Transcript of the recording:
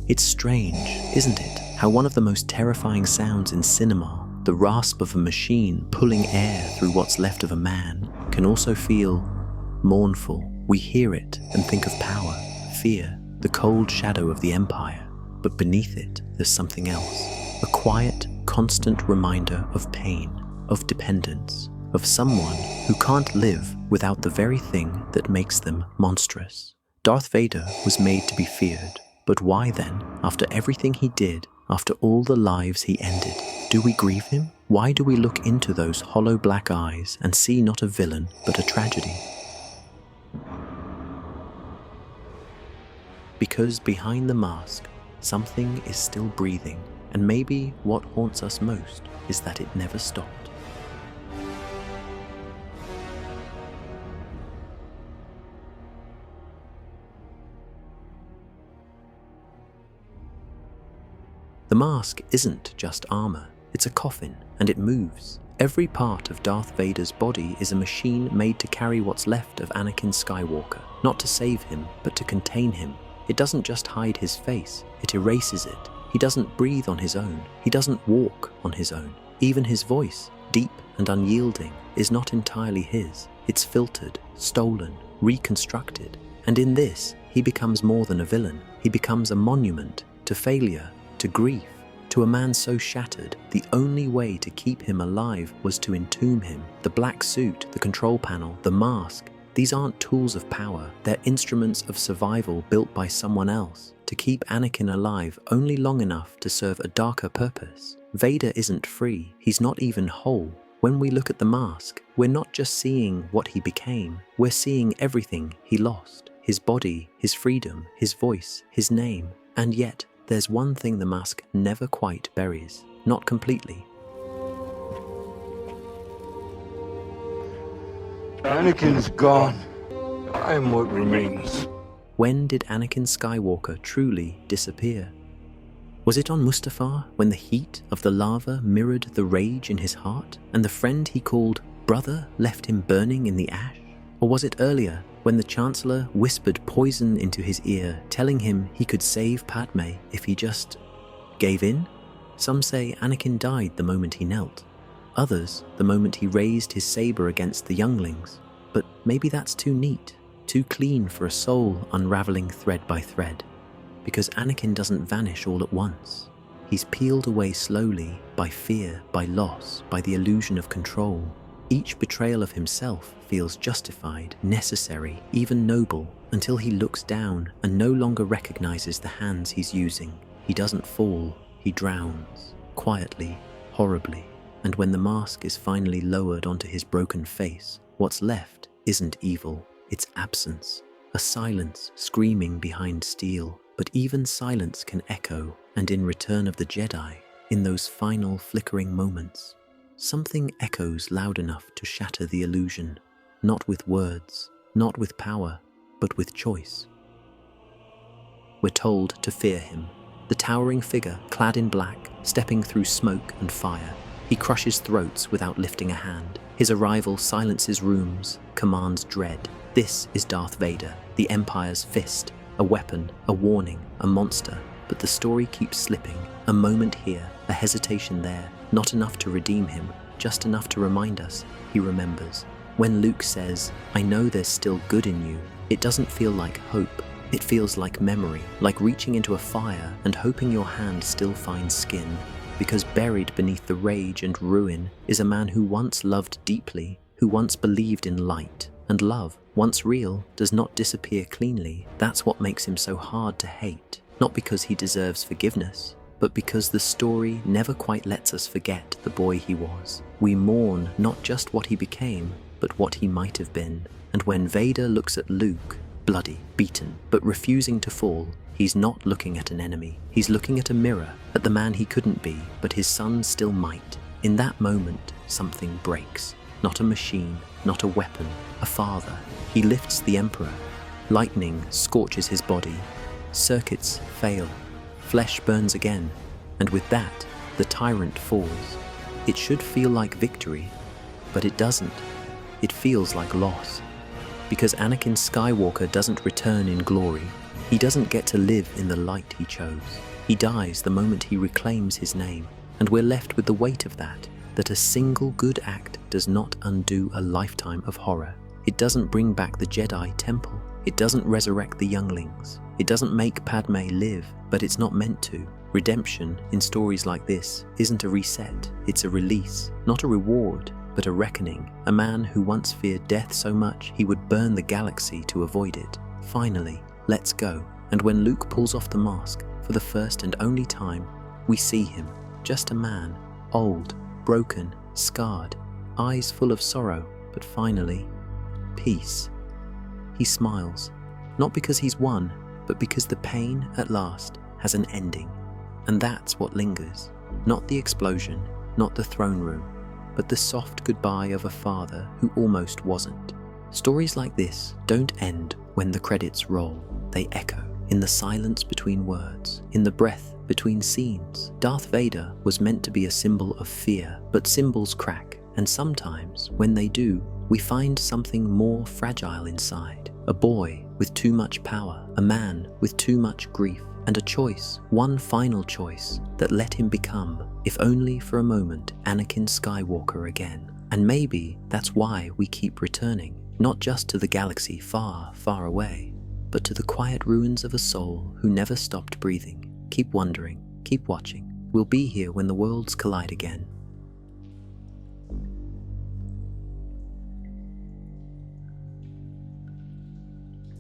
It's strange, isn't it, how one of the most terrifying sounds in cinema, the rasp of a machine pulling air through what's left of a man, can also feel mournful. We hear it and think of power, fear, the cold shadow of the Empire, but beneath it there's something else. A quiet, constant reminder of pain, of dependence, of someone who can't live without the very thing that makes them monstrous. Darth Vader was made to be feared, but why then, after everything he did, after all the lives he ended, do we grieve him? Why do we look into those hollow black eyes and see not a villain, but a tragedy? Because behind the mask, something is still breathing, and maybe what haunts us most is that it never stopped. The mask isn't just armor, it's a coffin, and it moves. Every part of Darth Vader's body is a machine made to carry what's left of Anakin Skywalker, not to save him, but to contain him. It doesn't just hide his face, it erases it. He doesn't breathe on his own, he doesn't walk on his own. Even his voice, deep and unyielding, is not entirely his. It's filtered, stolen, reconstructed. And in this, he becomes more than a villain. He becomes a monument to failure, to grief, to a man so shattered, the only way to keep him alive was to entomb him. The black suit, the control panel, the mask, these aren't tools of power, they're instruments of survival built by someone else to keep Anakin alive only long enough to serve a darker purpose. Vader isn't free, he's not even whole. When we look at the mask, we're not just seeing what he became, we're seeing everything he lost. His body, his freedom, his voice, his name, and yet, there's one thing the mask never quite buries, not completely. Anakin's gone. I am what remains. When did Anakin Skywalker truly disappear? Was it on Mustafar when the heat of the lava mirrored the rage in his heart and the friend he called brother left him burning in the ash? Or was it earlier when the Chancellor whispered poison into his ear, telling him he could save Padme if he just gave in? Some say Anakin died the moment he knelt. Others, the moment he raised his saber against the younglings. But maybe that's too neat, too clean for a soul unraveling thread by thread. Because Anakin doesn't vanish all at once. He's peeled away slowly by fear, by loss, by the illusion of control. Each betrayal of himself feels justified, necessary, even noble, until he looks down and no longer recognizes the hands he's using. He doesn't fall, he drowns, quietly, horribly. And when the mask is finally lowered onto his broken face, what's left isn't evil, it's absence. A silence screaming behind steel. But even silence can echo, and in Return of the Jedi, in those final flickering moments, something echoes loud enough to shatter the illusion, not with words, not with power, but with choice. We're told to fear him, the towering figure clad in black, stepping through smoke and fire. He crushes throats without lifting a hand. His arrival silences rooms, commands dread. This is Darth Vader, the Empire's fist, a weapon, a warning, a monster. But the story keeps slipping, a moment here, a hesitation there, not enough to redeem him, just enough to remind us he remembers. When Luke says, "I know there's still good in you," it doesn't feel like hope. It feels like memory, like reaching into a fire and hoping your hand still finds skin. Because buried beneath the rage and ruin is a man who once loved deeply, who once believed in light. And love, once real, does not disappear cleanly. That's what makes him so hard to hate. Not because he deserves forgiveness, but because the story never quite lets us forget the boy he was. We mourn not just what he became, but what he might have been. And when Vader looks at Luke, bloody, beaten, but refusing to fall, he's not looking at an enemy. He's looking at a mirror, at the man he couldn't be, but his son still might. In that moment, something breaks. Not a machine, not a weapon, a father. He lifts the Emperor. Lightning scorches his body. Circuits fail. Flesh burns again. And with that, the tyrant falls. It should feel like victory, but it doesn't. It feels like loss. Because Anakin Skywalker doesn't return in glory. He doesn't get to live in the light he chose. He dies the moment he reclaims his name, and we're left with the weight of that a single good act does not undo a lifetime of horror. It doesn't bring back the Jedi Temple. It doesn't resurrect the younglings. It doesn't make Padme live, but it's not meant to. Redemption in stories like this isn't a reset, it's a release, not a reward, but a reckoning. A man who once feared death so much he would burn the galaxy to avoid it. Finally, let's go. And when Luke pulls off the mask, for the first and only time, we see him, just a man, old, broken, scarred, eyes full of sorrow, but finally, peace. He smiles, not because he's won, but because the pain, at last, has an ending. And that's what lingers. Not the explosion, not the throne room, but the soft goodbye of a father who almost wasn't. Stories like this don't end when the credits roll. They echo in the silence between words, in the breath between scenes. Darth Vader was meant to be a symbol of fear, but symbols crack, and sometimes, when they do, we find something more fragile inside. A boy with too much power, a man with too much grief, and a choice, one final choice, that let him become, if only for a moment, Anakin Skywalker again. And maybe that's why we keep returning, not just to the galaxy far, far away, but to the quiet ruins of a soul who never stopped breathing. Keep wondering, keep watching. We'll be here when the worlds collide again.